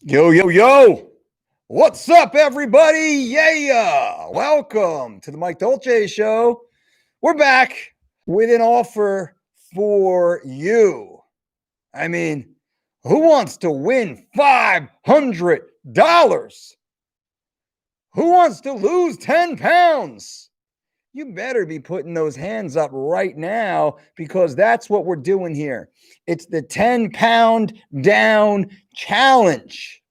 Yo, yo, yo. What's up, everybody? Yeah. Welcome to the Mike Dolce Show. We're back with an offer for you. I mean, who wants to win $500? Who wants to lose 10 pounds? You better be putting those hands up right now because that's what we're doing here. It's the 10-pound down challenge.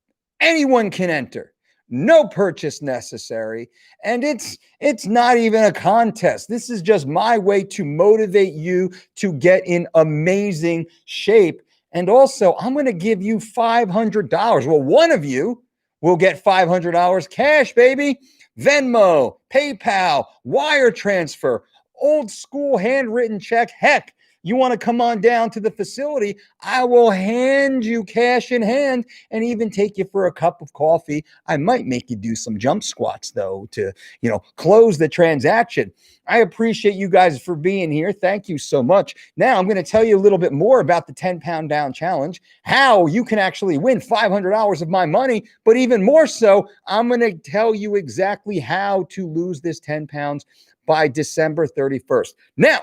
Anyone can enter. No purchase necessary, and it's not even a contest. This is just my way to motivate you to get in amazing shape. And also, I'm going to give you $500. Well, one of you will get $500 cash, baby. Venmo, PayPal, wire transfer, old school handwritten check. Heck, you want to come on down to the facility, I will hand you cash in hand and even take you for a cup of coffee. I might make you do some jump squats, though, to, close the transaction. I appreciate you guys for being here. Thank you so much. Now, I'm going to tell you a little bit more about the 10-pound down challenge, how you can actually win $500 of my money, but even more so, I'm going to tell you exactly how to lose this 10 pounds by December 31st. Now,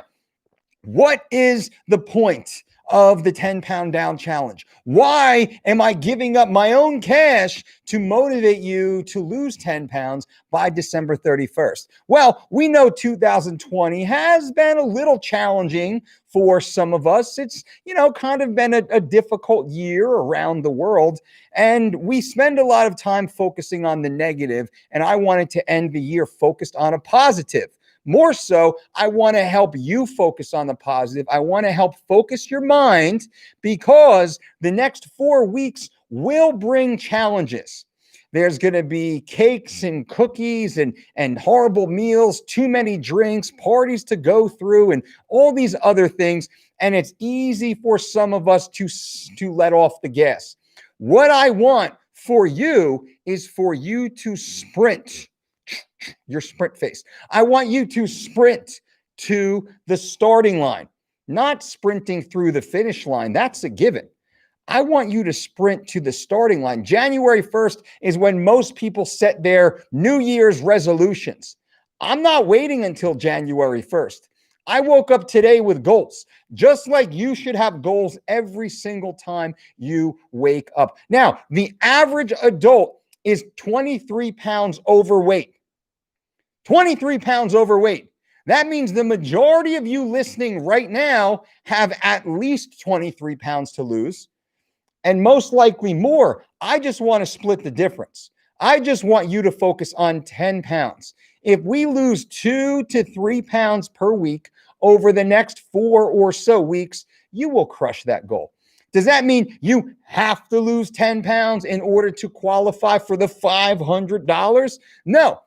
what is the point of the 10-pound down challenge? Why am I giving up my own cash to motivate you to lose 10 pounds by December 31st? Well, we know 2020 has been a little challenging for some of us. It's, kind of been a difficult year around the world, and we spend a lot of time focusing on the negative, and I wanted to end the year focused on a positive. More so, I want to help you focus on the positive. I want to help focus your mind because the next 4 weeks will bring challenges. There's going to be cakes and cookies and horrible meals, too many drinks, parties to go through, and all these other things. And it's easy for some of us to let off the gas. What I want for you is for you to sprint. Your sprint face. I want you to sprint to the starting line, not sprinting through the finish line. That's a given. I want you to sprint to the starting line. January 1st is when most people set their New Year's resolutions. I'm not waiting until January 1st. I woke up today with goals, just like you should have goals every single time you wake up. Now, the average adult is 23 pounds overweight. 23 pounds overweight. That means the majority of you listening right now have at least 23 pounds to lose, and most likely more. I just want to split the difference. I just want you to focus on 10 pounds. If we lose 2 to 3 pounds per week over the next 4 or so weeks, you will crush that goal. Does that mean you have to lose 10 pounds in order to qualify for the $500? No.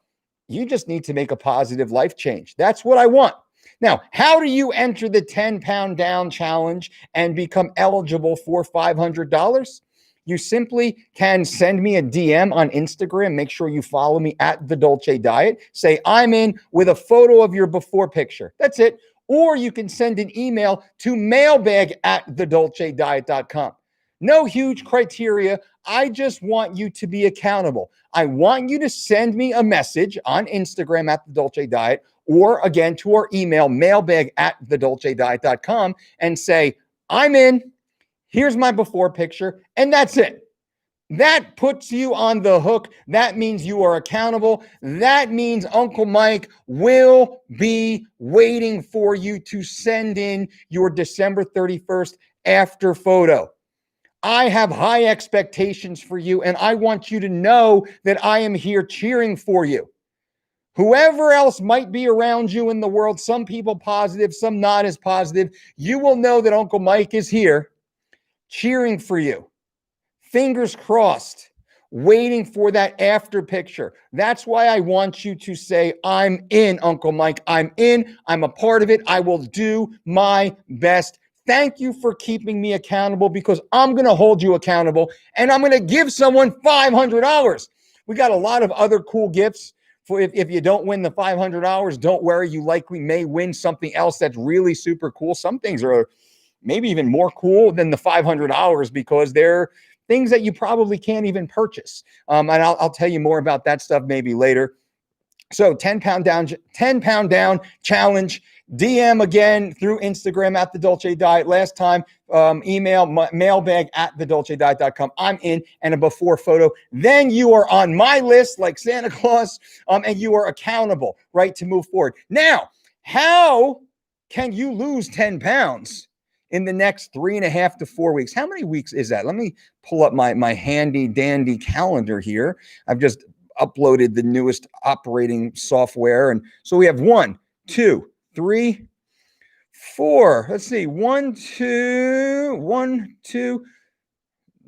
You just need to make a positive life change. That's what I want. Now, how do you enter the 10-pound down challenge and become eligible for $500? You simply can send me a DM on Instagram. Make sure you follow me at The Dolce Diet. Say, I'm in, with a photo of your before picture. That's it. Or you can send an email to mailbag@thedolcediet.com. No huge criteria. I just want you to be accountable. I want you to send me a message on Instagram at The Dolce Diet, or again to our email, mailbag@thedolcediet.com, and say, I'm in, here's my before picture, and that's it. That puts you on the hook. That means you are accountable. That means Uncle Mike will be waiting for you to send in your December 31st after photo. I have high expectations for you, and I want you to know that I am here cheering for you. Whoever else might be around you in the world, some people positive, some not as positive, you will know that Uncle Mike is here cheering for you. Fingers crossed, waiting for that after picture. That's why I want you to say, I'm in, Uncle Mike. I'm in. I'm a part of it. I will do my best. Thank you for keeping me accountable, because I'm going to hold you accountable, and I'm going to give someone $500. We got a lot of other cool gifts. For if you don't win the $500, don't worry. You likely may win something else that's really super cool. Some things are maybe even more cool than the $500 because they're things that you probably can't even purchase. And I'll tell you more about that stuff maybe later. So 10 pound down challenge. DM again through Instagram at the Dolce Diet. Last time, email mailbag at thedolcediet.com. I'm in, and a before photo. Then you are on my list like Santa Claus, and you are accountable, right, to move forward. Now, how can you lose 10 pounds in the next 3.5 to 4 weeks? How many weeks is that? Let me pull up my handy dandy calendar here. I've just uploaded the newest operating software. And so we have 1, 2, 3, 4. Let's see. 1, 2.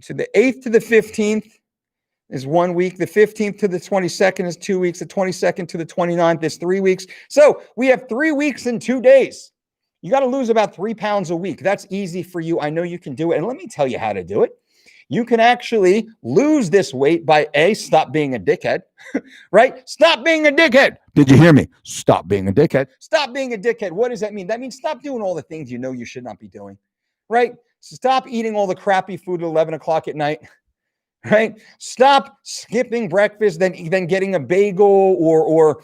So the 8th to the 15th is 1 week. The 15th to the 22nd is 2 weeks. The 22nd to the 29th is 3 weeks. So we have 3 weeks and 2 days. You got to lose about 3 pounds a week. That's easy for you. I know you can do it. And let me tell you how to do it. You can actually lose this weight by stop being a dickhead, right? Stop being a dickhead. Did you hear me? Stop being a dickhead. Stop being a dickhead. What does that mean? That means stop doing all the things you know you should not be doing, right? Stop eating all the crappy food at 11 o'clock at night, right? Stop skipping breakfast, then getting a bagel or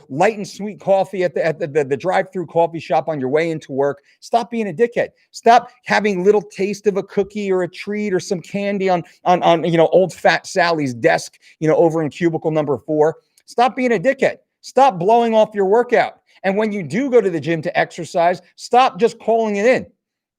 light and sweet coffee at the drive-through coffee shop on your way into work. Stop being a dickhead. Stop having little taste of a cookie or a treat or some candy on old fat Sally's desk, over in cubicle number 4. Stop being a dickhead. Stop blowing off your workout. And when you do go to the gym to exercise, stop just calling it in.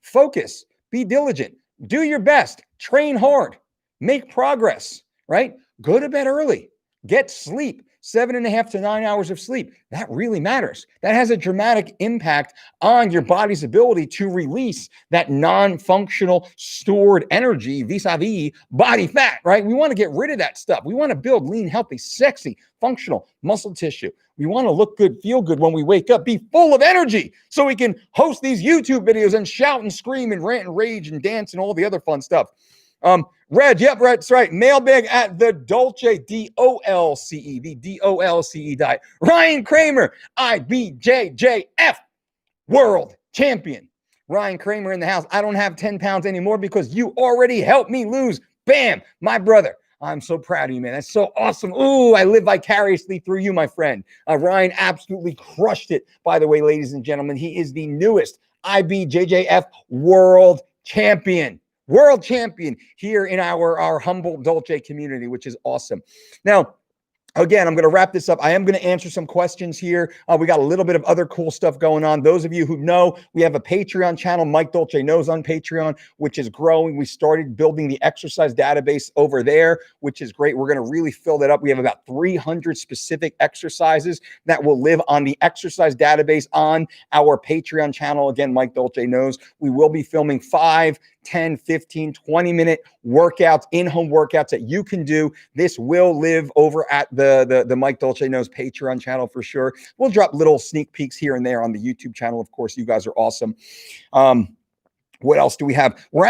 Focus. Be diligent. Do your best. Train hard. Make progress, right? Go to bed early. Get sleep. 7.5 to 9 hours of sleep. That really matters. That has a dramatic impact on your body's ability to release that non-functional stored energy vis-a-vis body fat, right? We want to get rid of that stuff. We want to build lean, healthy, sexy, functional muscle tissue. We want to look good, feel good when we wake up, be full of energy so we can host these YouTube videos and shout and scream and rant and rage and dance and all the other fun stuff. Red, yep, right, that's right. Mailbag at the Dolce, DOLCE, the DOLCE diet. Ryan Kramer, IBJJF, world champion. Ryan Kramer in the house. I don't have 10 pounds anymore because you already helped me lose. Bam, my brother. I'm so proud of you, man. That's so awesome. Ooh, I live vicariously through you, my friend. Ryan absolutely crushed it, by the way, ladies and gentlemen. He is the newest IBJJF world champion. World champion here in our humble Dolce community, which is awesome. Now, again, I'm going to wrap this up. I am going to answer some questions here. We got a little bit of other cool stuff going on. Those of you who know, we have a Patreon channel, Mike Dolce Knows on Patreon, which is growing. We started building the exercise database over there, which is great. We're going to really fill that up. We have about 300 specific exercises that will live on the exercise database on our Patreon channel. Again, Mike Dolce Knows. We will be filming 5, 10, 15, 20-minute workouts, in-home workouts that you can do. This will live over at the Mike Dolce Knows Patreon channel for sure. We'll drop little sneak peeks here and there on the YouTube channel. Of course, you guys are awesome. What else do we have? We're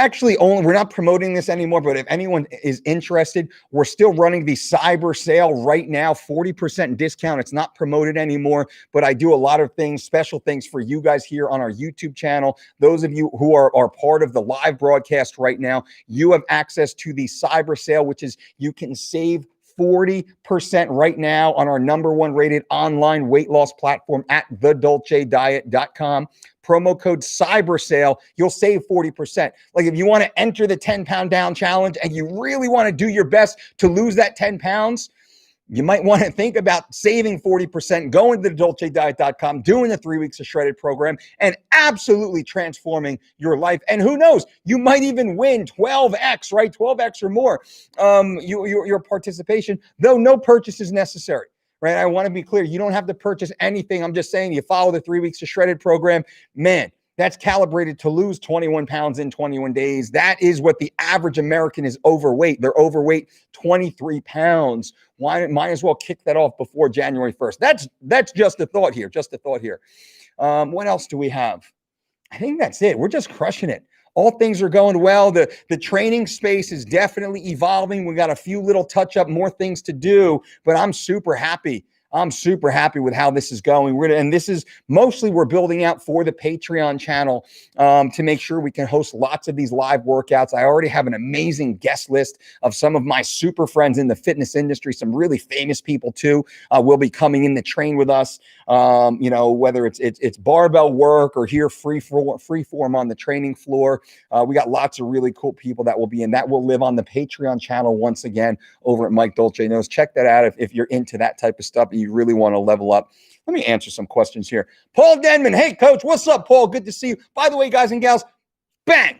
not promoting this anymore, but if anyone is interested, we're still running the cyber sale right now, 40% discount. It's not promoted anymore, but I do a lot of things, special things for you guys here on our YouTube channel. Those of you who are part of the live broadcast right now, you have access to the cyber sale, which is you can save 40% right now on our #1 rated online weight loss platform at thedolcediet.com. Promo code CYBERSALE, you'll save 40%. Like if you want to enter the 10 pound down challenge and you really want to do your best to lose that 10 pounds, you might want to think about saving 40%, going to thedolcediet.com, doing the 3 weeks of shredded program, and absolutely transforming your life. And who knows, you might even win 12x, right? 12x or more, your participation, though no purchase is necessary, right? I want to be clear. You don't have to purchase anything. I'm just saying you follow the 3 weeks of shredded program, man. That's calibrated to lose 21 pounds in 21 days. That is what the average American is overweight. They're overweight 23 pounds. Might as well kick that off before January 1st. That's just a thought here. Just a thought here. What else do we have? I think that's it. We're just crushing it. All things are going well. The training space is definitely evolving. We got a few little touch up, more things to do, but I'm super happy. I'm super happy with how this is going. And this is mostly we're building out for the Patreon channel to make sure we can host lots of these live workouts. I already have an amazing guest list of some of my super friends in the fitness industry. Some really famous people too will be coming in to train with us. Whether it's barbell work or here free form on the training floor. We got lots of really cool people that will be in. That will live on the Patreon channel once again over at Mike Dolce Knows. Check that out if you're into that type of stuff and you really want to level up. Let me answer some questions here. Paul Denman. Hey, coach. What's up, Paul? Good to see you. By the way, guys and gals, bang,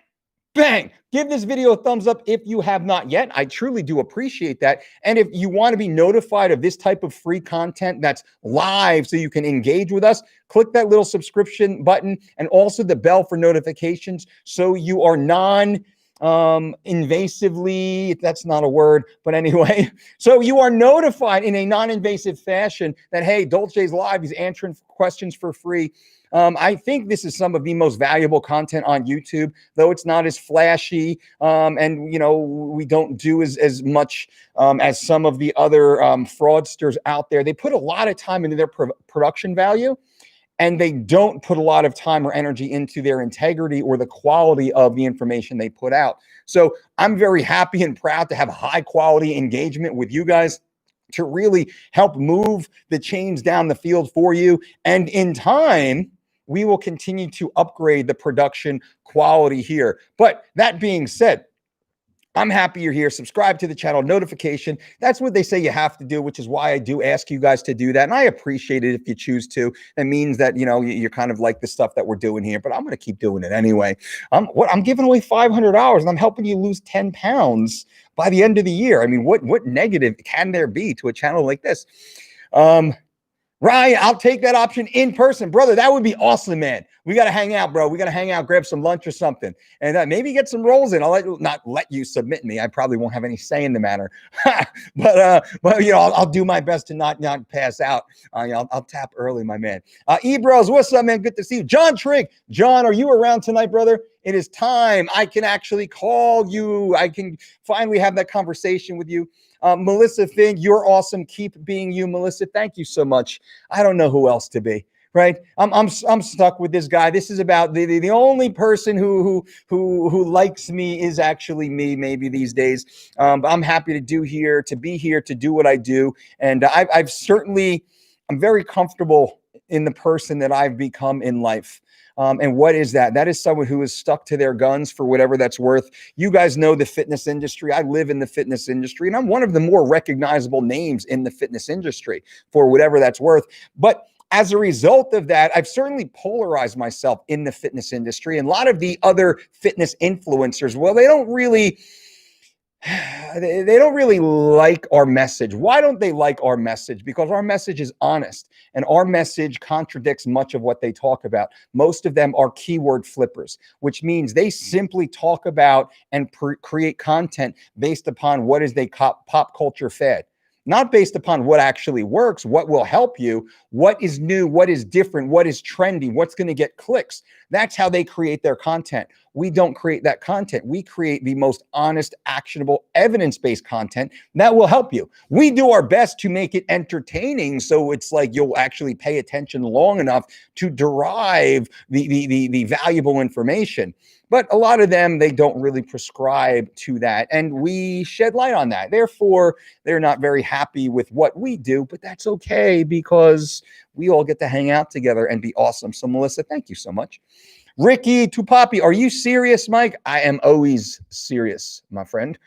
bang. Give this video a thumbs up if you have not yet. I truly do appreciate that. And if you want to be notified of this type of free content that's live so you can engage with us, click that little subscription button and also the bell for notifications so you are invasively, that's not a word, but anyway, so you are notified in a non-invasive fashion that, hey, Dolce's live, he's answering questions for free. I think this is some of the most valuable content on YouTube, though it's not as flashy. And, we don't do as much as some of the other fraudsters out there. They put a lot of time into their production value, and they don't put a lot of time or energy into their integrity or the quality of the information they put out. So I'm very happy and proud to have high quality engagement with you guys to really help move the chains down the field for you. And in time, we will continue to upgrade the production quality here. But that being said, I'm happy you're here. Subscribe to the channel, notification. That's what they say you have to do, which is why I do ask you guys to do that. And I appreciate it if you choose to. That means that, you're kind of like the stuff that we're doing here, but I'm going to keep doing it anyway. I'm giving away $500 and I'm helping you lose 10 pounds by the end of the year. I mean, what negative can there be to a channel like this? Ryan, I'll take that option in person. Brother, that would be awesome, man. We got to hang out, bro. We got to hang out, grab some lunch or something, and maybe get some rolls in. I'll not let you submit me. I probably won't have any say in the matter. but I'll do my best to not pass out. I'll tap early, my man. Ebros, what's up, man? Good to see you. John Trigg. John, are you around tonight, brother? It is time. I can actually call you. I can finally have that conversation with you. Melissa Fink, you're awesome. Keep being you, Melissa. Thank you so much. I don't know who else to be, right? I'm stuck with this guy. This is about the only person who likes me is actually me, maybe these days. But I'm happy to be here to do what I do, and I'm very comfortable in the person that I've become in life. And what is that? That is someone who is stuck to their guns for whatever that's worth. You guys know the fitness industry. I live in the fitness industry, and I'm one of the more recognizable names in the fitness industry for whatever that's worth. But as a result of that, I've certainly polarized myself in the fitness industry. And a lot of the other fitness influencers, well, they don't really like our message. Why don't they like our message? Because our message is honest and our message contradicts much of what they talk about. Most of them are keyword flippers, which means they simply talk about and create content based upon what is they pop culture fad. Not based upon what actually works, what will help you, what is new, what is different, what is trendy, what's going to get clicks. That's how they create their content. We don't create that content. We create the most honest, actionable, evidence-based content that will help you. We do our best to make it entertaining, so it's like you'll actually pay attention long enough to derive the valuable information. But a lot of them, they don't really prescribe to that. And we shed light on that. Therefore, they're not very happy with what we do, but that's okay because we all get to hang out together and be awesome. So Melissa, thank you so much. Ricky Tupapi, are you serious, Mike? I am always serious, my friend.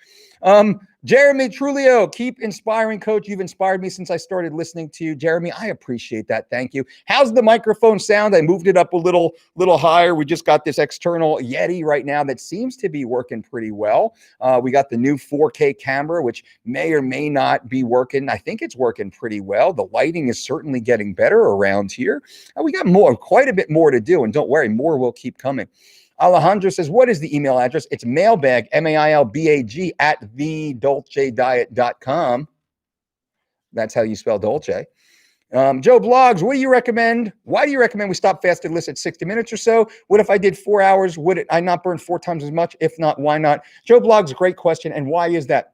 Jeremy Trulio, keep inspiring, coach. You've inspired me since I started listening to you. Jeremy, I appreciate that. Thank you. How's the microphone sound? I moved it up a little higher. We just got this external Yeti right now that seems to be working pretty well. We got the new 4K camera, which may or may not be working. I think it's working pretty well. The lighting is certainly getting better around here. We got quite a bit more to do. And don't worry, more will keep coming. Alejandro says, what is the email address? It's mailbag, mailbag @thedolcediet.com. That's how you spell Dolce. Joe Blogs, what do you recommend? Why do you recommend we stop fasted lists at 60 minutes or so? What if I did 4 hours? Would I not burn 4 times as much? If not, why not? Joe Blogs, great question. And why is that?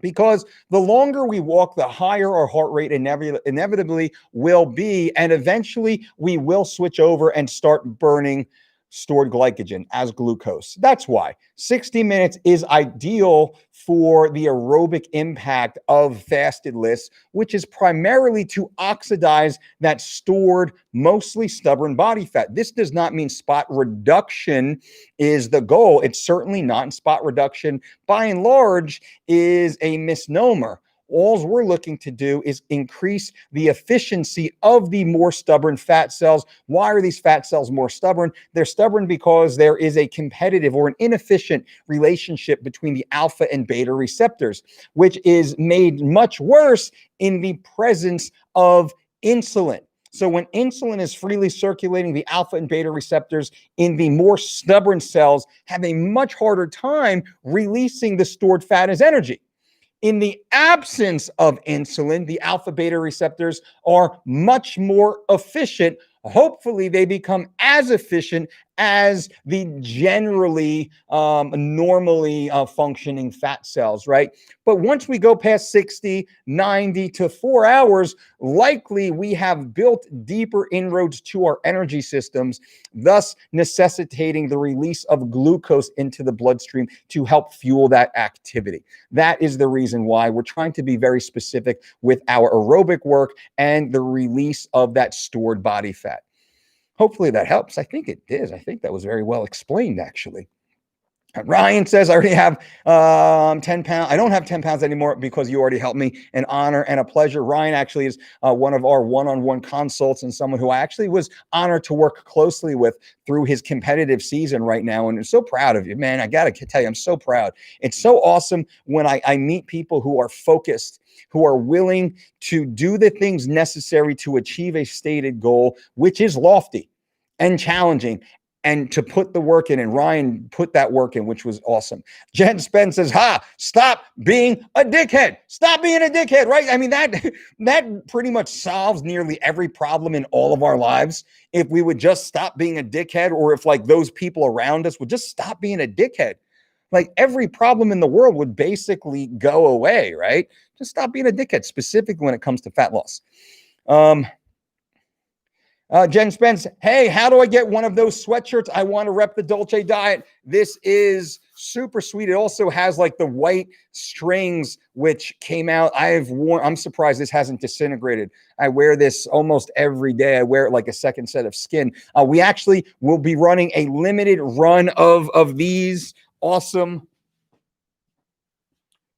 because the longer we walk, the higher our heart rate inevitably will be. And eventually we will switch over and start burning stored glycogen as glucose. That's why 60 minutes is ideal for the aerobic impact of fasted lists, which is primarily to oxidize that stored, mostly stubborn body fat. This does not mean spot reduction is the goal. It's certainly not. And spot reduction, by and large, is a misnomer. All we're looking to do is increase the efficiency of the more stubborn fat cells. Why are these fat cells more stubborn? They're stubborn because there is a competitive or an inefficient relationship between the alpha and beta receptors, which is made much worse in the presence of insulin. So when insulin is freely circulating, the alpha and beta receptors in the more stubborn cells have a much harder time releasing the stored fat as energy. In the absence of insulin, the alpha beta receptors are much more efficient. Hopefully, they become as efficient as the generally normally functioning fat cells, right? But once we go past 60, 90 to 4 hours, likely we have built deeper inroads to our energy systems, thus necessitating the release of glucose into the bloodstream to help fuel that activity. That is the reason why we're trying to be very specific with our aerobic work and the release of that stored body fat. Hopefully that helps. I think it did. I think that was very well explained, actually. Ryan says, I already have 10 pounds. I don't have 10 pounds anymore because you already helped me. An honor and a pleasure. Ryan actually is one of our one-on-one consults and someone who I actually was honored to work closely with through his competitive season right now. And I'm so proud of you, man. I got to tell you, I'm so proud. It's so awesome when I meet people who are focused, who are willing to do the things necessary to achieve a stated goal, which is lofty and challenging, and to put the work in. And Ryan put that work in, which was awesome. Jen Spence says, stop being a dickhead. Stop being a dickhead, right? I mean, that pretty much solves nearly every problem in all of our lives. If we would just stop being a dickhead, or if like those people around us would just stop being a dickhead, like every problem in the world would basically go away, right? Just stop being a dickhead, specifically when it comes to fat loss. Jen Spence, hey, how do I get one of those sweatshirts? I want to rep the Dolce diet. This is super sweet. It also has like the white strings, which came out. I'm surprised this hasn't disintegrated. I wear this almost every day. I wear it like a second set of skin. We actually will be running a limited run of these awesome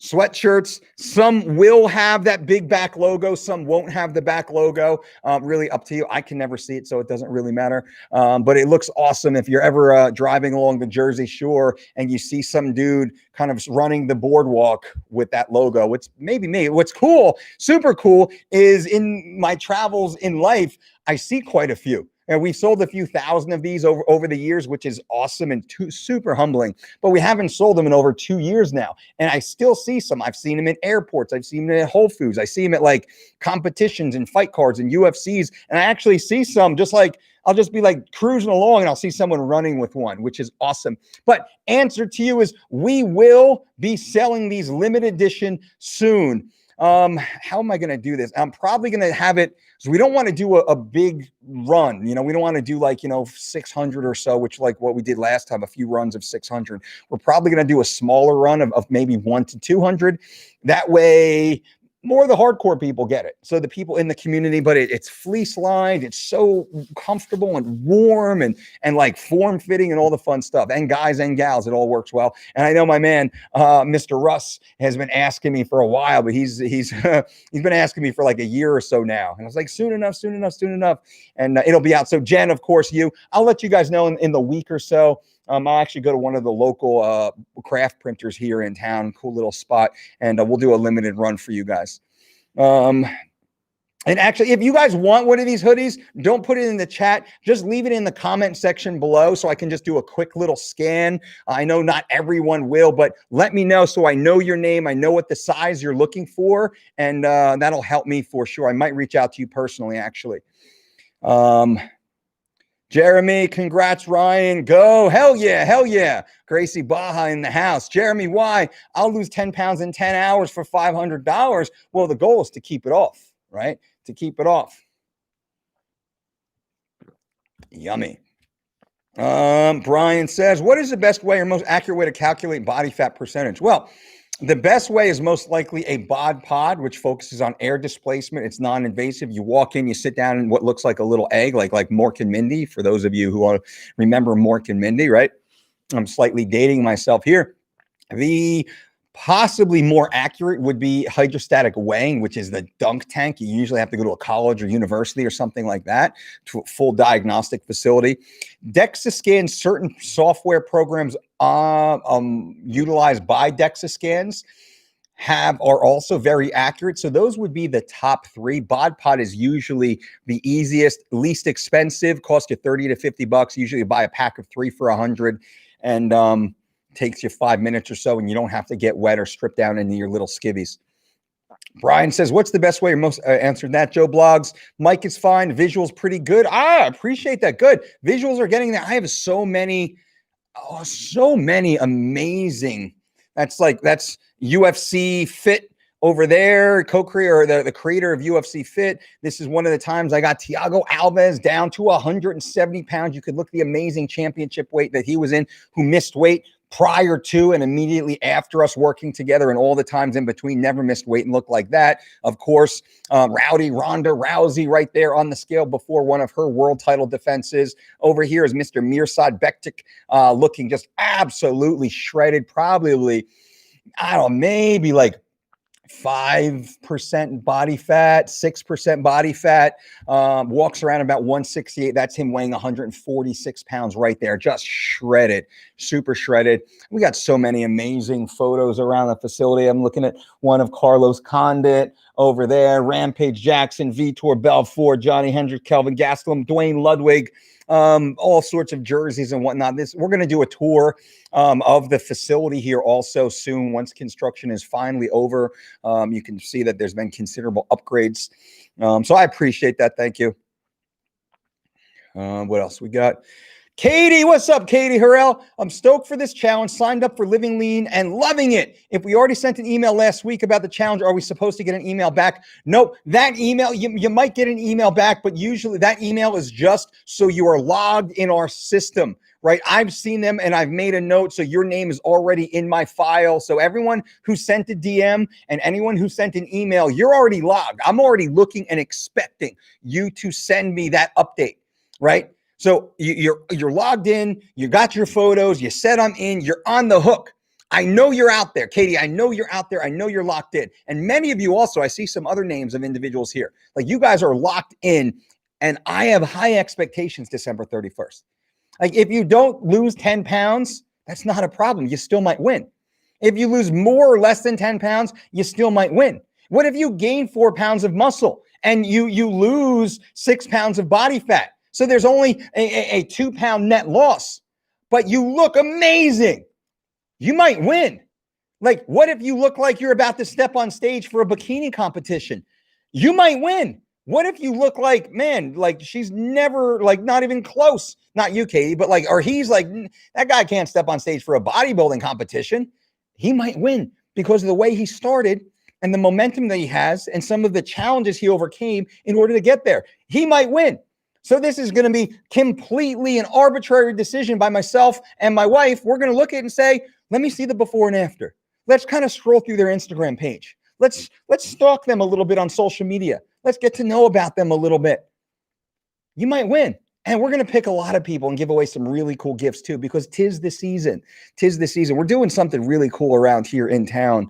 sweatshirts. Some will have that big back logo. Some won't have the back logo. Really up to you. I can never see it, so it doesn't really matter. But it looks awesome. If you're ever driving along the Jersey Shore and you see some dude kind of running the boardwalk with that logo, it's maybe me. What's cool, super cool, is in my travels in life, I see quite a few. And we've sold a few thousand of these over the years, which is awesome and super humbling. But we haven't sold them in over 2 years now. And I still see some. I've seen them in airports. I've seen them at Whole Foods. I see them at like competitions and fight cards and UFCs. And I actually see some just like, I'll just be like cruising along and I'll see someone running with one, which is awesome. But answer to you is we will be selling these limited edition soon. How am I going to do this? I'm probably going to have it. So we don't want to do a big run. We don't want to do like, 600 or so, which like what we did last time, a few runs of 600. We're probably going to do a smaller run of maybe 1 to 200. That way, more of the hardcore people get it. So the people in the community, but it's fleece lined. It's so comfortable and warm and like form fitting and all the fun stuff. And guys and gals, it all works well. And I know my man, Mr. Russ, has been asking me for a while, but he's been asking me for like a year or so now. And I was like, soon enough. And it'll be out. So Jen, of course, I'll let you guys know in the week or so. I'll actually go to one of the local craft printers here in town, cool little spot, and we'll do a limited run for you guys. And actually, if you guys want one of these hoodies, don't put it in the chat. Just leave it in the comment section below so I can just do a quick little scan. I know not everyone will, but let me know so I know your name. I know what the size you're looking for, and that'll help me for sure. I might reach out to you personally, actually. Jeremy, congrats, Ryan. Go. Hell yeah. Hell yeah. Gracie Baja in the house. Jeremy, why? I'll lose 10 pounds in 10 hours for $500. Well, the goal is to keep it off, right? To keep it off. Yummy. Brian says, what is the best way or most accurate way to calculate body fat percentage? Well, the best way is most likely a bod pod, which focuses on air displacement. It's non-invasive. You walk in, you sit down in what looks like a little egg, like Mork and Mindy, for those of you who want to remember Mork and Mindy, right? I'm slightly dating myself here. The possibly more accurate would be hydrostatic weighing, which is the dunk tank. You usually have to go to a college or university or something like that to a full diagnostic facility. DEXA scans, certain software programs utilized by DEXA scans are also very accurate. So those would be the top three. Bod Pod is usually the easiest, least expensive, cost you 30 to 50 bucks. Usually you buy a pack of 3 for 100 and takes you 5 minutes or so, and you don't have to get wet or strip down into your little skivvies. Brian says, what's the best way? Or most answered that. Joe Blogs, Mike is fine. Visuals pretty good. I appreciate that. Good. Visuals are getting there. I have so many amazing. That's UFC Fit over there, co-creator or the creator of UFC Fit. This is one of the times I got Thiago Alves down to 170 pounds. You could look the amazing championship weight that he was in, who missed weight prior to and immediately after us working together, and all the times in between, never missed weight and looked like that. Of course, Ronda Rousey right there on the scale before one of her world title defenses. Over here is Mr. Mirsad Bektik, looking just absolutely shredded, probably, I don't know, maybe like 5% body fat, 6% body fat, walks around about 168. That's him weighing 146 pounds right there, just shredded, super shredded. We got so many amazing photos around the facility. I'm looking at one of Carlos Condit over there, Rampage Jackson, Vitor Belfort, Johnny Hendricks, Kelvin Gastelum, Dwayne Ludwig, all sorts of jerseys and whatnot. We're going to do a tour of the facility here also soon once construction is finally over. You can see that there's been considerable upgrades. So I appreciate that. Thank you. What else we got? Katie, what's up, Katie Harrell? I'm stoked for this challenge, signed up for Living Lean and loving it. If we already sent an email last week about the challenge, are we supposed to get an email back? Nope. That email, you might get an email back, but usually that email is just so you are logged in our system, right? I've seen them and I've made a note, so your name is already in my file. So everyone who sent a DM and anyone who sent an email, you're already logged. I'm already looking and expecting you to send me that update, right? So you're logged in, you got your photos, you said I'm in, you're on the hook. I know you're out there, Katie. I know you're out there. I know you're locked in. And many of you also, I see some other names of individuals here. Like, you guys are locked in, and I have high expectations December 31st. Like, if you don't lose 10 pounds, that's not a problem. You still might win. If you lose more or less than 10 pounds, you still might win. What if you gain 4 pounds of muscle and you lose 6 pounds of body fat? So there's only a 2 pound net loss, but you look amazing. You might win. Like, what if you look like you're about to step on stage for a bikini competition? You might win. What if you look like, man, like she's never, like, not even close. Not you, Katie, but like, or he's like, that guy can't step on stage for a bodybuilding competition. He might win because of the way he started and the momentum that he has and some of the challenges he overcame in order to get there. He might win. So this is going to be completely an arbitrary decision by myself and my wife. We're going to look at it and say, let me see the before and after. Let's kind of scroll through their Instagram page. Let's stalk them a little bit on social media. Let's get to know about them a little bit. You might win. And we're going to pick a lot of people and give away some really cool gifts too, because 'tis the season. 'Tis the season. We're doing something really cool around here in town.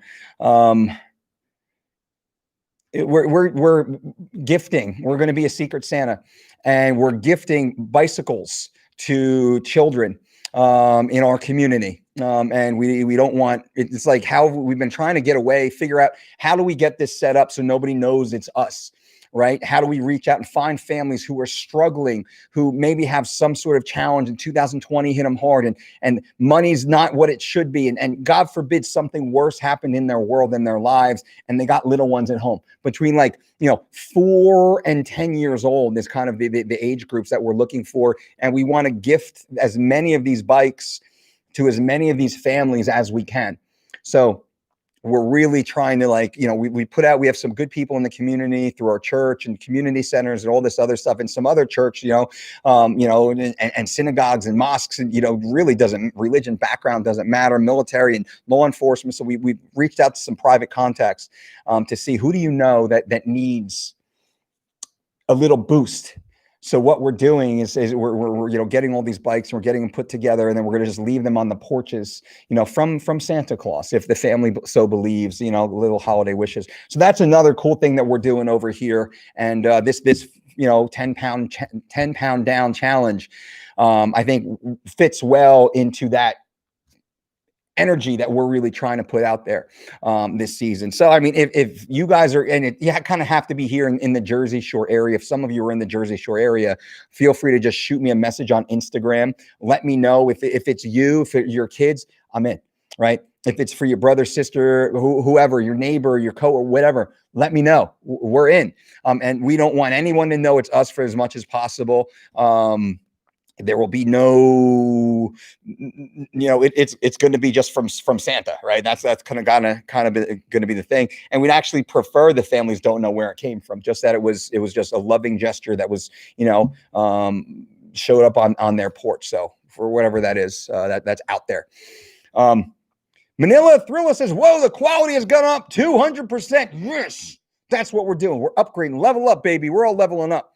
We're gifting. We're going to be a Secret Santa, and we're gifting bicycles to children in our community. And we don't want, it's like how we've been trying to get away, figure out how do we get this set up so nobody knows it's us, right? How do we reach out and find families who are struggling, who maybe have some sort of challenge in 2020 hit them hard, and money's not what it should be, and God forbid something worse happened in their world, in their lives, and they got little ones at home between 4 and 10 years old is kind of the age groups that we're looking for, and we want to gift as many of these bikes to as many of these families as we can. So we're really trying to we have some good people in the community through our church and community centers and all this other stuff, and some other church, and synagogues and mosques, and really religion background doesn't matter, military and law enforcement. So we've reached out to some private contacts to see who do you know that needs a little boost. So what we're doing is we're getting all these bikes, and we're getting them put together, and then we're going to just leave them on the porches, from Santa Claus, if the family so believes, little holiday wishes. So that's another cool thing that we're doing over here. And this 10 pound down challenge, I think fits well into that energy that we're really trying to put out there this season. So, I mean, if you guys are, and you kind of have to be here in the Jersey Shore area. If some of you are in the Jersey Shore area, feel free to just shoot me a message on Instagram. Let me know if it's you, if it's your kids, I'm in, right? If it's for your brother, sister, whoever, your neighbor, your co-worker, whatever, let me know. We're in. And we don't want anyone to know it's us for as much as possible. There will be no, it's going to be just from Santa, right? That's kind of going to be the thing. And we'd actually prefer the families don't know where it came from, just that it was just a loving gesture that was, showed up on their porch. So for whatever that is, that's out there. Manila Thriller says, whoa, the quality has gone up 200%. Yes, that's what we're doing. We're upgrading, level up, baby. We're all leveling up.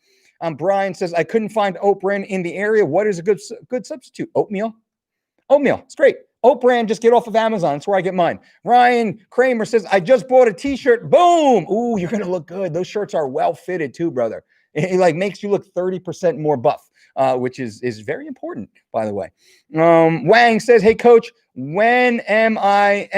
Brian says, I couldn't find oat bran in the area. What is a good substitute? Oatmeal. It's great. Oat bran, just get off of Amazon. That's where I get mine. Ryan Kramer says, I just bought a t-shirt. Boom. Ooh, you're going to look good. Those shirts are well fitted too, brother. It makes you look 30% more buff, which is very important, by the way. Wang says, hey, coach, when am I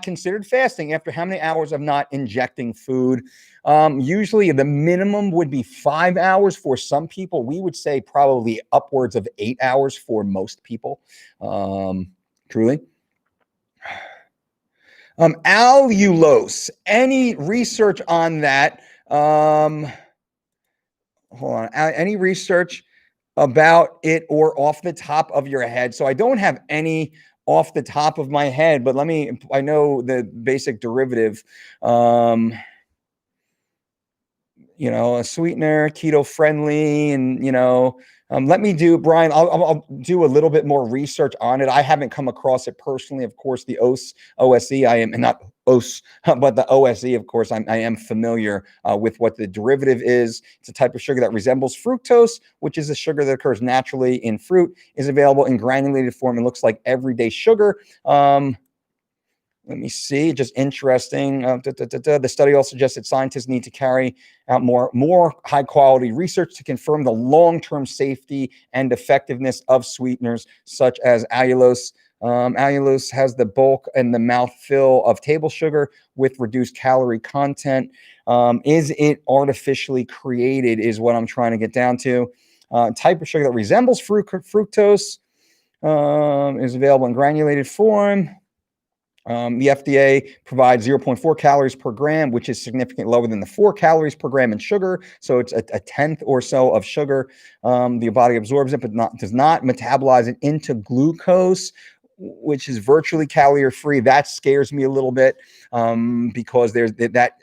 considered fasting? After how many hours of not injecting food? Usually the minimum would be 5 hours for some people. We would say probably upwards of 8 hours for most people. Truly. Allulose. Any research on that? Hold on. Any research about it or off the top of your head? So I don't have any off the top of my head, but I know the basic derivative, a sweetener, keto friendly, and, let me do, Brian, I'll do a little bit more research on it. I haven't come across it personally. Of course, the OSE, I am not OS, but the OSE, of course, I am familiar with what the derivative is. It's a type of sugar that resembles fructose, which is a sugar that occurs naturally in fruit, is available in granulated form and looks like everyday sugar. Let me see, just interesting. The study also suggests that scientists need to carry out more high quality research to confirm the long-term safety and effectiveness of sweeteners such as allulose. Allulose has the bulk and the mouthfeel of table sugar with reduced calorie content. Is it artificially created is what I'm trying to get down to. Type of sugar that resembles fructose is available in granulated form. The FDA provides 0.4 calories per gram, which is significantly lower than the 4 calories per gram in sugar. So it's a tenth or so of sugar. The body absorbs it, but does not metabolize it into glucose, which is virtually calorie free. That scares me a little bit because there's that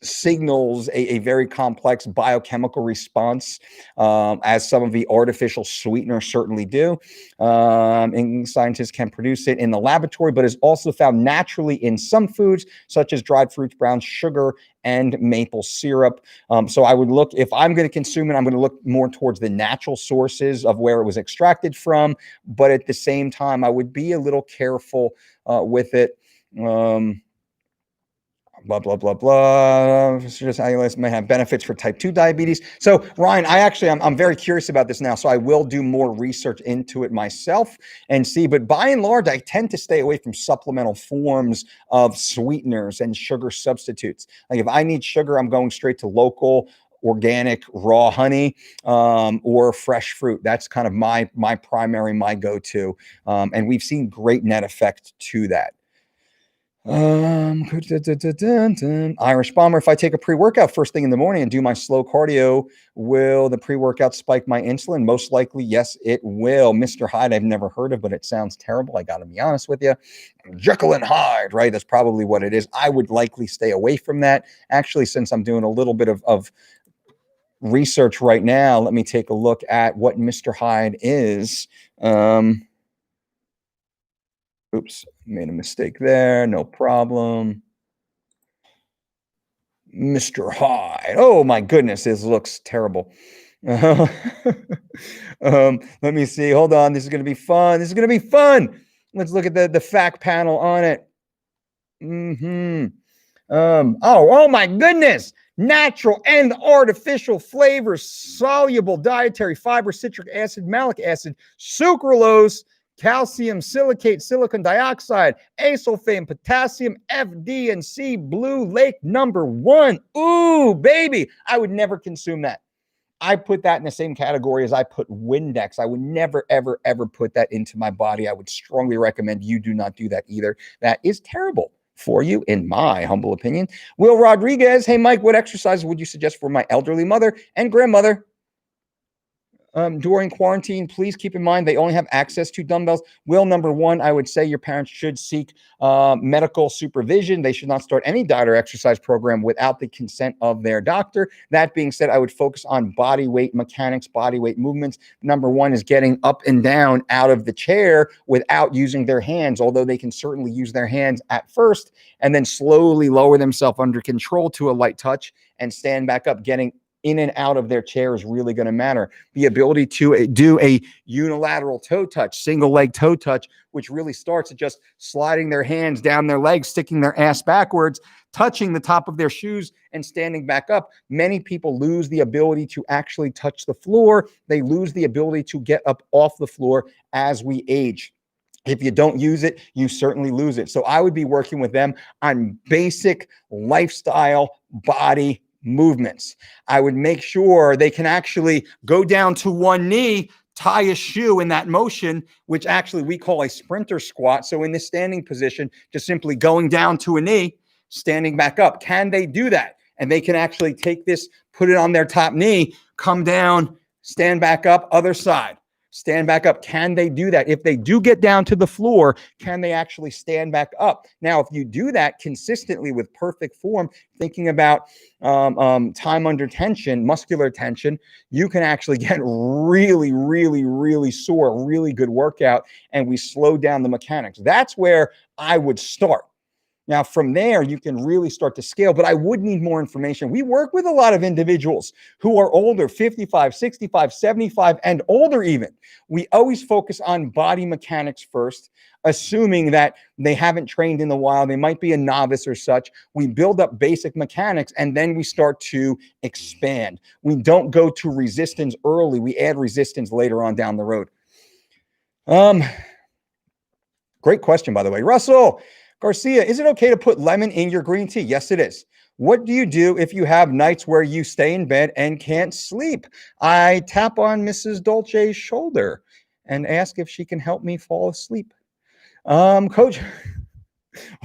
signals a very complex biochemical response, as some of the artificial sweeteners certainly do. And scientists can produce it in the laboratory, but is also found naturally in some foods, such as dried fruits, brown sugar, and maple syrup. So I would look, if I'm going to consume it, I'm going to look more towards the natural sources of where it was extracted from. But at the same time, I would be a little careful with it. blah, blah, blah, blah. Just annulus may have benefits for type 2 diabetes. So Ryan, I'm very curious about this now. So I will do more research into it myself and see, but by and large, I tend to stay away from supplemental forms of sweeteners and sugar substitutes. Like if I need sugar, I'm going straight to local organic raw honey or fresh fruit. That's kind of my primary, my go-to. And we've seen great net effect to that. Irish Bomber, if I take a pre-workout first thing in the morning and do my slow cardio, will the pre-workout spike my insulin? Most likely, yes, it will. Mr. Hyde, I've never heard of, but it sounds terrible. I got to be honest with you. Jekyll and Hyde, right? That's probably what it is. I would likely stay away from that. Actually, since I'm doing a little bit of research right now, let me take a look at what Mr. Hyde is. Oops, made a mistake there. No problem. Mr. Hyde. Oh my goodness, this looks terrible. Let me see. Hold on. This is going to be fun. This is going to be fun. Let's look at the fact panel on it. Oh my goodness. Natural and artificial flavors, soluble dietary fiber, citric acid, malic acid, sucralose, calcium silicate, silicon dioxide, asulfame, potassium, F, D, and C, Blue Lake #1. Ooh, baby. I would never consume that. I put that in the same category as I put Windex. I would never, ever, ever put that into my body. I would strongly recommend you do not do that either. That is terrible for you, in my humble opinion. Will Rodriguez, hey, Mike, what exercises would you suggest for my elderly mother and grandmother during quarantine? Please keep in mind they only have access to dumbbells. Will, #1, I would say your parents should seek medical supervision. They should not start any diet or exercise program without the consent of their doctor. That being said, I would focus on body weight mechanics, body weight movements. #1 is getting up and down out of the chair without using their hands, although they can certainly use their hands at first and then slowly lower themselves under control to a light touch and stand back up. Getting in and out of their chair is really going to matter. The ability to do a unilateral toe touch, single leg toe touch, which really starts at just sliding their hands down their legs, sticking their ass backwards, touching the top of their shoes and standing back up. Many people lose the ability to actually touch the floor. They lose the ability to get up off the floor as we age. If you don't use it, you certainly lose it. So I would be working with them on basic lifestyle body movements. I would make sure they can actually go down to one knee, tie a shoe in that motion, which actually we call a sprinter squat. So in this standing position, just simply going down to a knee, standing back up. Can they do that? And they can actually take this, put it on their top knee, come down, stand back up, other side. Stand back up. Can they do that? If they do get down to the floor, can they actually stand back up? Now, if you do that consistently with perfect form, thinking about time under tension, muscular tension, you can actually get really, really, really sore, really good workout, and we slow down the mechanics. That's where I would start. Now, from there, you can really start to scale, but I would need more information. We work with a lot of individuals who are older, 55, 65, 75, and older even. We always focus on body mechanics first, assuming that they haven't trained in a while. They might be a novice or such. We build up basic mechanics, and then we start to expand. We don't go to resistance early. We add resistance later on down the road. Great question, by the way. Russell Garcia, is it okay to put lemon in your green tea? Yes, it is. What do you do if you have nights where you stay in bed and can't sleep? I tap on Mrs. Dolce's shoulder and ask if she can help me fall asleep. Coach,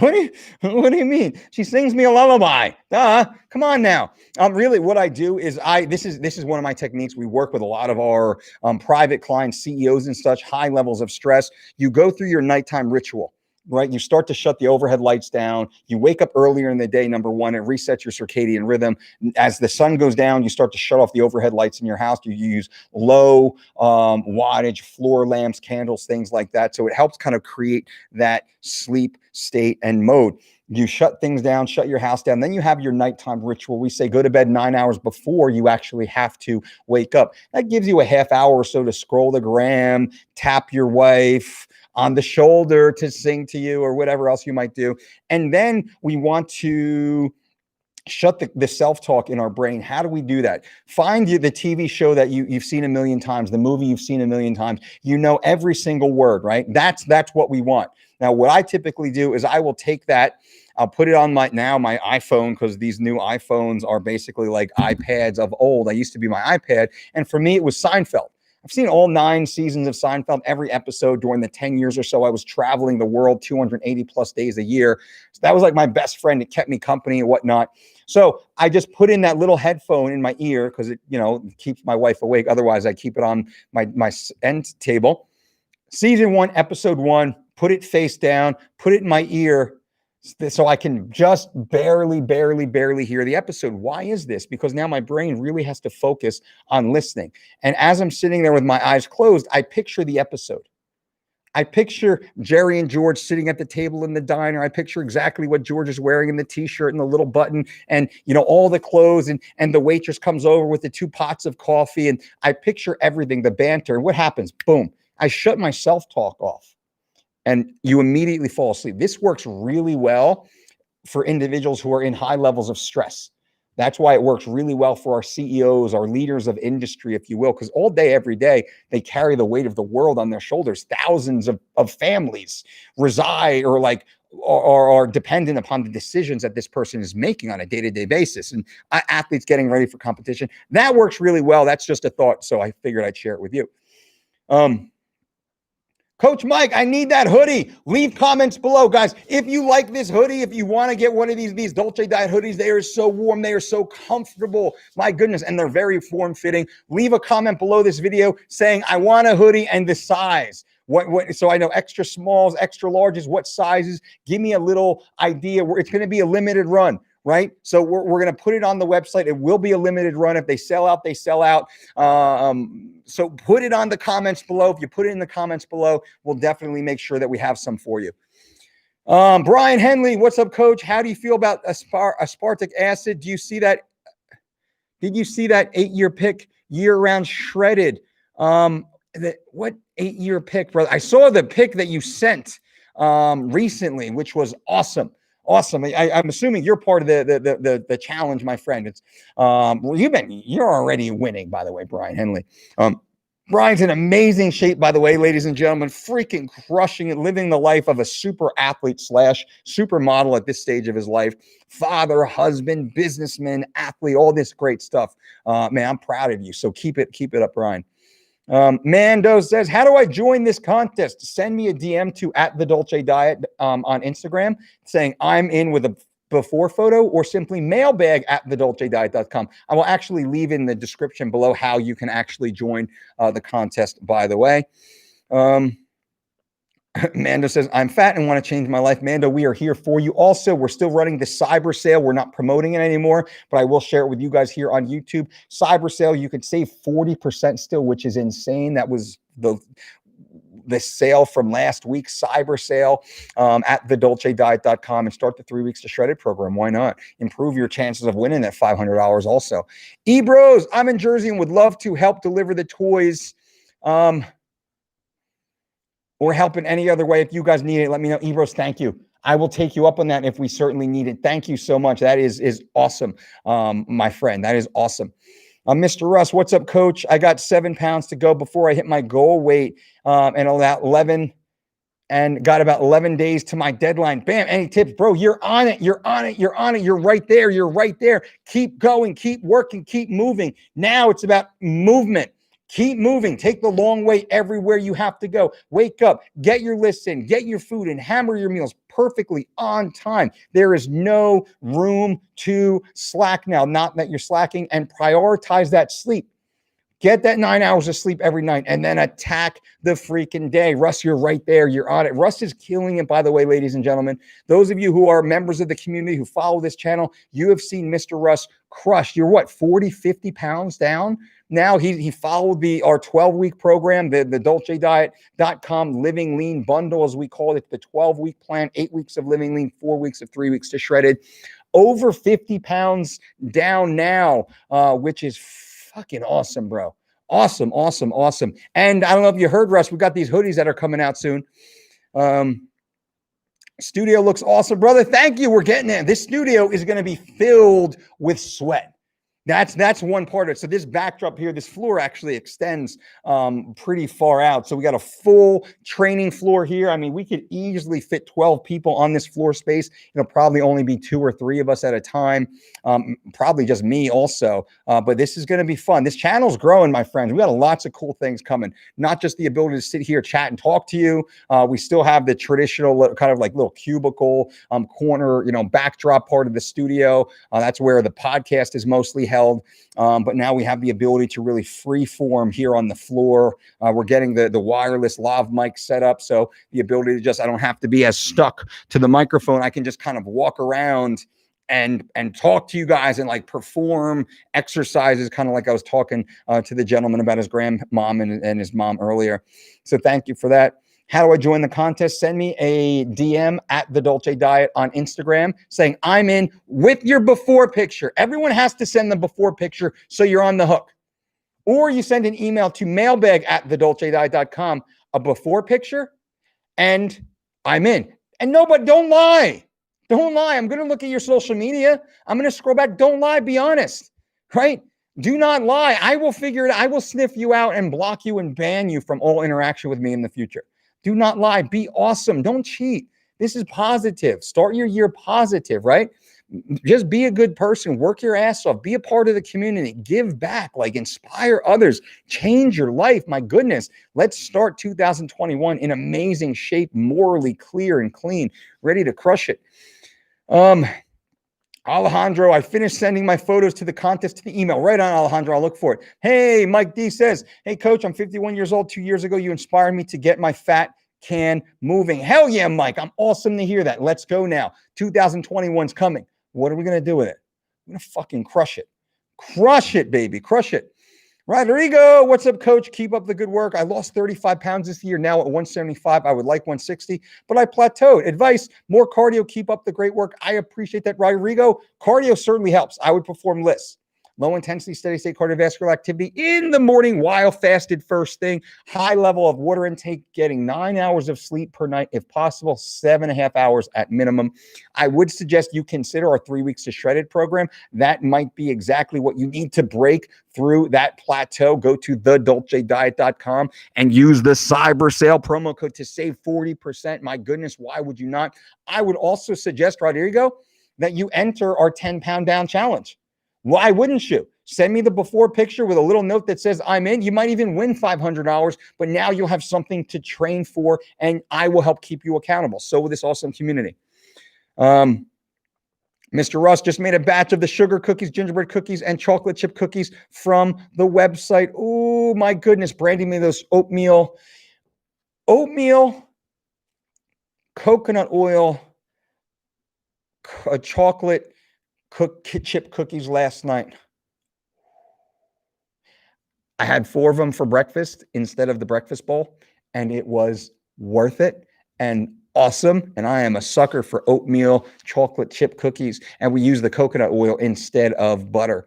what do you mean? She sings me a lullaby. Come on now. Really, what I do is this is one of my techniques. We work with a lot of our private clients, CEOs and such, high levels of stress. You go through your nighttime ritual. Right? You start to shut the overhead lights down. You wake up earlier in the day, #1, and resets your circadian rhythm. As the sun goes down, you start to shut off the overhead lights in your house. You use low wattage floor lamps, candles, things like that. So it helps kind of create that sleep state and mode. You shut things down, shut your house down. Then you have your nighttime ritual. We say go to bed 9 hours before you actually have to wake up. That gives you a half hour or so to scroll the gram, tap your wife, on the shoulder to sing to you or whatever else you might do. And then we want to shut the self-talk in our brain. How do we do that? Find the TV show that you've seen a million times, the movie you've seen a million times. You know every single word, right? That's what we want. Now, what I typically do is I will take that, I'll put it on my iPhone, because these new iPhones are basically like iPads of old. I used to be my iPad, and for me, it was Seinfeld. I've seen all 9 seasons of Seinfeld, every episode during the 10 years or so I was traveling the world, 280 plus days a year. So that was like my best friend. It kept me company and whatnot. So I just put in that little headphone in my ear because it, keeps my wife awake. Otherwise, I keep it on my end table. Season 1, episode 1, put it face down, put it in my ear so I can just barely hear the episode. Why is this? Because now my brain really has to focus on listening. And as I'm sitting there with my eyes closed, I picture the episode. I picture Jerry and George sitting at the table in the diner. I picture exactly what George is wearing in the t-shirt and the little button and, all the clothes, and the waitress comes over with the 2 pots of coffee. And I picture everything, the banter. And what happens? Boom. I shut my self-talk off and you immediately fall asleep. This works really well for individuals who are in high levels of stress. That's why it works really well for our CEOs, our leaders of industry, if you will, because all day, every day, they carry the weight of the world on their shoulders. Thousands of families reside or are dependent upon the decisions that this person is making on a day-to-day basis. And athletes getting ready for competition, that works really well. That's just a thought. So I figured I'd share it with you. Coach Mike, I need that hoodie. Leave comments below, guys. If you like this hoodie, if you want to get one of these Dolce Diet hoodies, they are so warm. They are so comfortable. My goodness. And they're very form-fitting. Leave a comment below this video saying, I want a hoodie and the size. So I know extra smalls, extra larges, what sizes. Give me a little idea. It's going to be a limited run. Right? So we're going to put it on the website. It will be a limited run. If they sell out, they sell out. So put it on the comments below. If you put it in the comments below, we'll definitely make sure that we have some for you. Brian Henley, what's up, coach? How do you feel about aspartic acid? Do you see that? Did you see that 8-year pick year-round shredded? What 8-year pick, brother? I saw the pick that you sent recently, which was awesome. Awesome. I'm assuming you're part of the challenge, my friend. It's you're already winning, by the way, Brian Henley. Brian's in amazing shape, by the way, ladies and gentlemen, freaking crushing it, living the life of a super athlete / supermodel at this stage of his life. Father, husband, businessman, athlete, all this great stuff. Man, I'm proud of you. So keep it up, Brian. Mando says, how do I join this contest? Send me a DM to @TheDolceDiet on Instagram saying I'm in with a before photo, or simply mailbag @TheDolceDiet.com. I will actually leave in the description below how you can actually join the contest, by the way. Mando says, I'm fat and want to change my life. Mando, we are here for you. Also, we're still running the cyber sale. We're not promoting it anymore, but I will share it with you guys here on YouTube. Cyber sale, you could save 40% still, which is insane. That was the sale from last week, cyber sale @TheDolceDiet.com, and start the 3 weeks to shredded program. Why not? Improve your chances of winning that $500 also. Ebros, I'm in Jersey and would love to help deliver the toys. Or help in any other way. If you guys need it, let me know. Ebros, thank you. I will take you up on that if we certainly need it. Thank you so much. That is awesome, my friend. That is awesome. Mr. Russ, what's up, coach? I got 7 pounds to go before I hit my goal weight, and about 11 days to my deadline. Bam. Any tips, bro? You're on it. You're on it. You're on it. You're right there. You're right there. Keep going. Keep working. Keep moving. Now it's about movement. Keep moving. Take the long way everywhere you have to go. Wake up, get your lists in, get your food in, hammer your meals perfectly on time. There is no room to slack now. Not that you're slacking, and prioritize that sleep. Get that 9 hours of sleep every night and then attack the freaking day. Russ, you're right there. You're on it. Russ is killing it, by the way, ladies and gentlemen. Those of you who are members of the community who follow this channel, you have seen Mr. Russ crush. You're what, 40, 50 pounds down? Now he followed our 12-week program, the DolceDiet.com Living Lean Bundle, as we call it, the 12-week plan, 8 weeks of living lean, 4 weeks of 3 weeks to shredded. Over 50 pounds down now, which is fucking awesome, bro. Awesome, awesome, awesome. And I don't know if you heard, Russ, we got these hoodies that are coming out soon. Studio looks awesome, brother. Thank you. We're getting there. This studio is going to be filled with sweat. That's one part of it. So this backdrop here, this floor actually extends pretty far out. So we got a full training floor here. I mean, we could easily fit 12 people on this floor space. It'll probably only be 2 or 3 of us at a time. Probably just me also. But this is going to be fun. This channel's growing, my friends. We got lots of cool things coming. Not just the ability to sit here, chat, and talk to you. We still have the traditional kind of like little cubicle corner, backdrop part of the studio. That's where the podcast is mostly held. But now we have the ability to really free form here on the floor. We're getting the wireless lav mic set up. So the ability to I don't have to be as stuck to the microphone. I can just kind of walk around and talk to you guys and like perform exercises, kind of like I was talking to the gentleman about his grandmom and his mom earlier. So thank you for that. How do I join the contest? Send me a DM at the Dolce Diet on Instagram saying I'm in with your before picture. Everyone has to send the before picture so you're on the hook. Or you send an email to mailbag@thedolcediet.com, a before picture, and I'm in. And no, but don't lie. Don't lie. I'm going to look at your social media. I'm going to scroll back. Don't lie. Be honest, right? Do not lie. I will figure it out. I will sniff you out and block you and ban you from all interaction with me in the future. Do not lie. Be awesome. Don't cheat. This is positive. Start your year positive, right? Just be a good person. Work your ass off. Be a part of the community. Give back. Like inspire others. Change your life. My goodness. Let's start 2021 in amazing shape, morally clear and clean, ready to crush it. Alejandro, I finished sending my photos to the contest to the email. Right on, Alejandro. I'll look for it. Hey, Mike D says, hey, coach, I'm 51 years old. 2 years ago, you inspired me to get my fat can moving. Hell yeah, Mike. I'm awesome to hear that. Let's go now. 2021's coming. What are we going to do with it? We're going to fucking crush it. Crush it, baby. Crush it. Rodrigo, what's up, coach? Keep up the good work. I lost 35 pounds this year, now at 175. I would like 160, but I plateaued. Advice, more cardio, keep up the great work. I appreciate that, Rodrigo. Cardio certainly helps. I would perform lists. Low intensity, steady state cardiovascular activity in the morning while fasted first thing. High level of water intake, getting 9 hours of sleep per night, if possible, 7.5 hours at minimum. I would suggest you consider our 3 weeks to shredded program. That might be exactly what you need to break through that plateau. Go to thedolcediet.com and use the cyber sale promo code to save 40%. My goodness, why would you not? I would also suggest, Rodrigo, that you enter our 10-pound down challenge. Why wouldn't you? Send me the before picture with a little note that says I'm in. You might even win $500, but now you'll have something to train for, and I will help keep you accountable. So will this awesome community. Mr. Russ just made a batch of the sugar cookies, gingerbread cookies, and chocolate chip cookies from the website. Oh, my goodness. Brandy made those oatmeal, coconut oil, chocolate chip cookies last night. I had 4 of them for breakfast instead of the breakfast bowl, and it was worth it and awesome. And I am a sucker for oatmeal chocolate chip cookies, and we use the coconut oil instead of butter.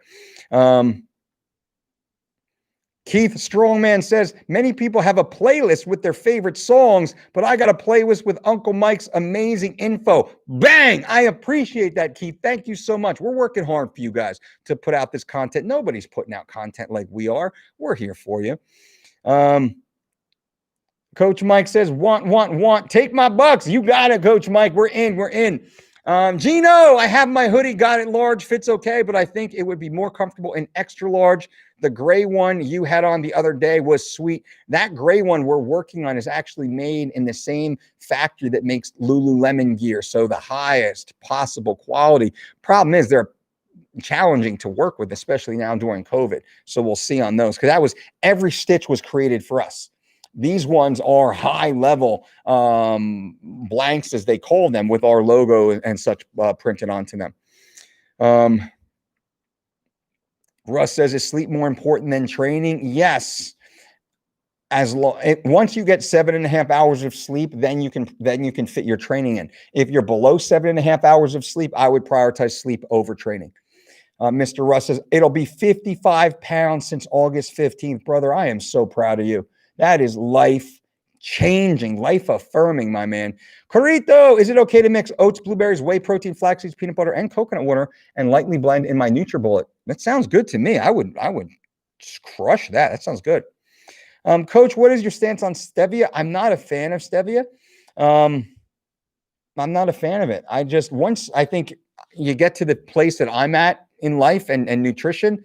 Keith Strongman says, many people have a playlist with their favorite songs, but I got a playlist with Uncle Mike's amazing info. Bang! I appreciate that, Keith. Thank you so much. We're working hard for you guys to put out this content. Nobody's putting out content like we are. We're here for you. Coach Mike says, want. Take my bucks. You got it, Coach Mike. We're in. Gino, I have my hoodie, got it large, fits okay, but I think it would be more comfortable in extra large. The gray one you had on the other day was sweet. That gray one we're working on is actually made in the same factory that makes Lululemon gear. So the highest possible quality. Problem is they're challenging to work with, especially now during COVID. So we'll see on those, because every stitch was created for us. These ones are high level blanks, as they call them, with our logo and such printed onto them. Russ says, is sleep more important than training? Yes. Once you get 7.5 hours of sleep, then you can fit your training in. If you're below 7.5 hours of sleep, I would prioritize sleep over training. Mr. Russ says, it'll be 55 pounds since August 15th. Brother, I am so proud of you. That is life changing, life affirming, my man. Corito, is it okay to mix oats, blueberries, whey protein, flax seeds, peanut butter, and coconut water and lightly blend in my NutriBullet? That sounds good to me. I would just crush that. That sounds good. Coach, what is your stance on stevia? I'm not a fan of stevia. I'm not a fan of it. Once I think you get to the place that I'm at in life and nutrition,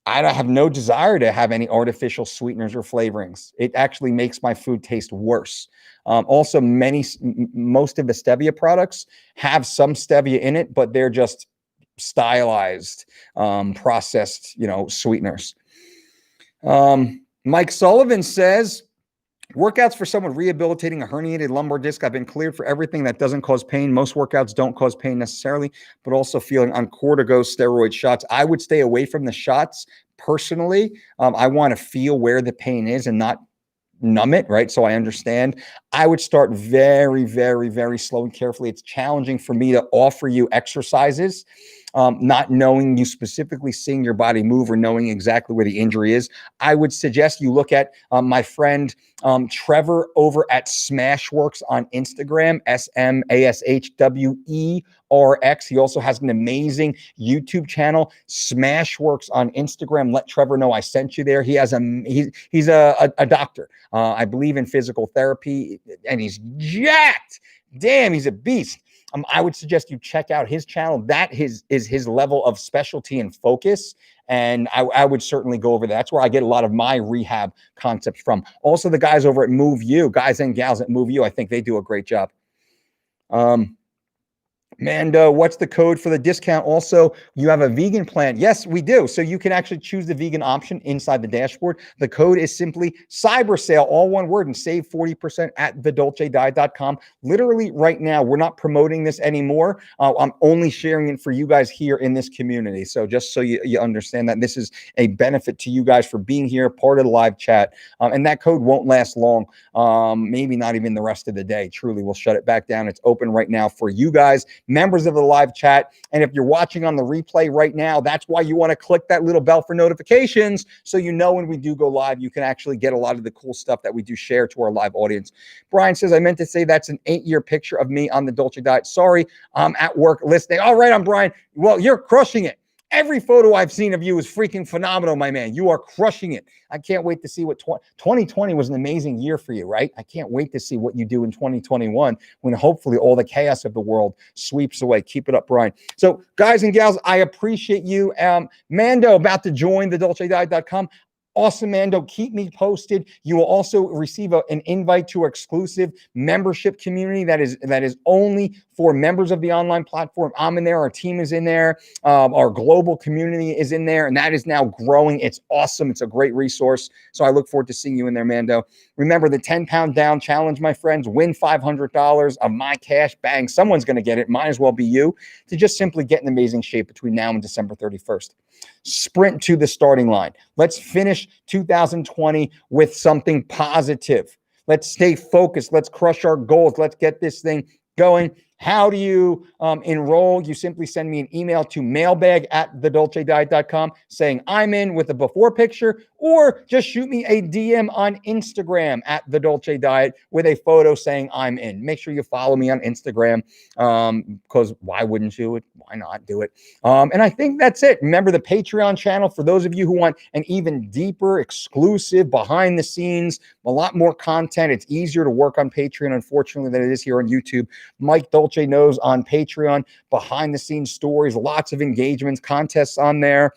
I have no desire to have any artificial sweeteners or flavorings. It actually makes my food taste worse. Also, most of the stevia products have some stevia in it, but they're just stylized, processed, sweeteners. Mike Sullivan says, workouts for someone rehabilitating a herniated lumbar disc. I've been cleared for everything that doesn't cause pain. Most workouts don't cause pain necessarily, but also feeling on corticosteroid shots. I would stay away from the shots personally. I want to feel where the pain is and not numb it, right? So I understand. I would start very, very, very slow and carefully. It's challenging for me to offer you exercises, not knowing you specifically seeing your body move or knowing exactly where the injury is. I would suggest you look at my friend Trevor over at Smashworks on Instagram, SMASHWERX. He also has an amazing YouTube channel, Smashworks on Instagram. Let Trevor know I sent you there. He has he's a doctor, I believe in physical therapy, and he's jacked. Damn, he's a beast. I would suggest you check out his channel. That is his level of specialty and focus. And I would certainly go over that. That's where I get a lot of my rehab concepts from. Also, the guys over at Move You, guys and gals at Move You, I think they do a great job. Mando, what's the code for the discount? Also, you have a vegan plan. Yes, we do. So you can actually choose the vegan option inside the dashboard. The code is simply cyber sale, all one word, and save 40% at thedolcediet.com. Literally right now, we're not promoting this anymore. I'm only sharing it for you guys here in this community. So just so you understand that this is a benefit to you guys for being here, part of the live chat. And that code won't last long. Maybe not even the rest of the day. Truly, we'll shut it back down. It's open right now for you guys, members of the live chat. And if you're watching on the replay right now, that's why you want to click that little bell for notifications, so you know when we do go live, you can actually get a lot of the cool stuff that we do share to our live audience. Brian says, I meant to say that's an 8-year picture of me on the Dolce Diet. Sorry, I'm at work listening. All right, I'm Brian. Well, you're crushing it. Every photo I've seen of you is freaking phenomenal, my man. You are crushing it. I can't wait to see what 2020 was an amazing year for you, right? I can't wait to see what you do in 2021 when hopefully all the chaos of the world sweeps away. Keep it up, Brian. So guys and gals, I appreciate you. Mando about to join the DolceDiet.com. Awesome, Mando. Keep me posted. You will also receive an invite to our exclusive membership community that is only for members of the online platform. I'm in there. Our team is in there. Our global community is in there, and that is now growing. It's awesome. It's a great resource. So I look forward to seeing you in there, Mando. Remember the 10-pound down challenge, my friends. Win $500 of my cash. Bang. Someone's going to get it. Might as well be you, to just simply get in amazing shape between now and December 31st. Sprint to the starting line. Let's finish 2020 with something positive. Let's stay focused. Let's crush our goals. Let's get this thing going. How do you enroll? You simply send me an email to mailbag@thedolcediet.com saying I'm in with a before picture, or just shoot me a DM on Instagram @thedolcediet with a photo saying I'm in. Make sure you follow me on Instagram, because why wouldn't you? Why not do it? And I think that's it. Remember the Patreon channel for those of you who want an even deeper, exclusive, behind the scenes, a lot more content. It's easier to work on Patreon, unfortunately, than it is here on YouTube. Mike Dolce knows on Patreon, behind the scenes stories, lots of engagements, contests on there.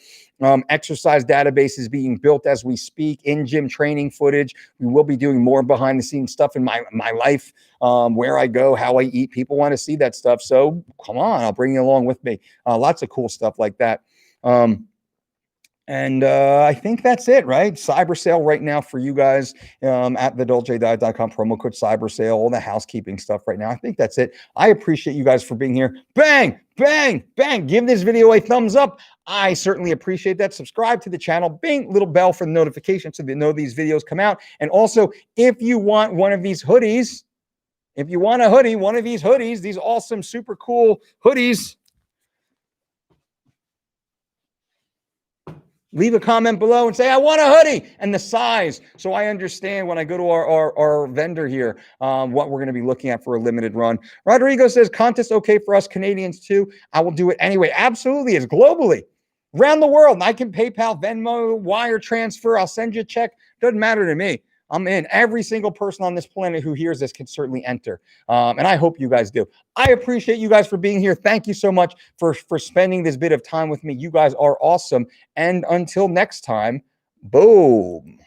Exercise databases being built as we speak, in-gym training footage. We will be doing more behind the scenes stuff in my life, where I go, how I eat. People want to see that stuff. So come on, I'll bring you along with me. Lots of cool stuff like that. And I think that's it, right? Cyber sale right now for you guys at thedolcediet.com, promo code cyber sale, all the housekeeping stuff right now. I think that's it. I appreciate you guys for being here. Bang, bang, bang. Give this video a thumbs up. I certainly appreciate that. Subscribe to the channel, bing, little bell for the notification so they know these videos come out. And also, if you want one of these hoodies, if you want a hoodie, one of these hoodies, these awesome, super cool hoodies, Leave a comment below and say, I want a hoodie and the size. So I understand when I go to our vendor here, what we're going to be looking at for a limited run. Rodrigo says, contest okay for us Canadians too. I will do it anyway. Absolutely. It's globally around the world. And I can PayPal, Venmo, wire transfer. I'll send you a check. Doesn't matter to me. I'm in. Every single person on this planet who hears this can certainly enter. And I hope you guys do. I appreciate you guys for being here. Thank you so much for spending this bit of time with me. You guys are awesome. And until next time, boom.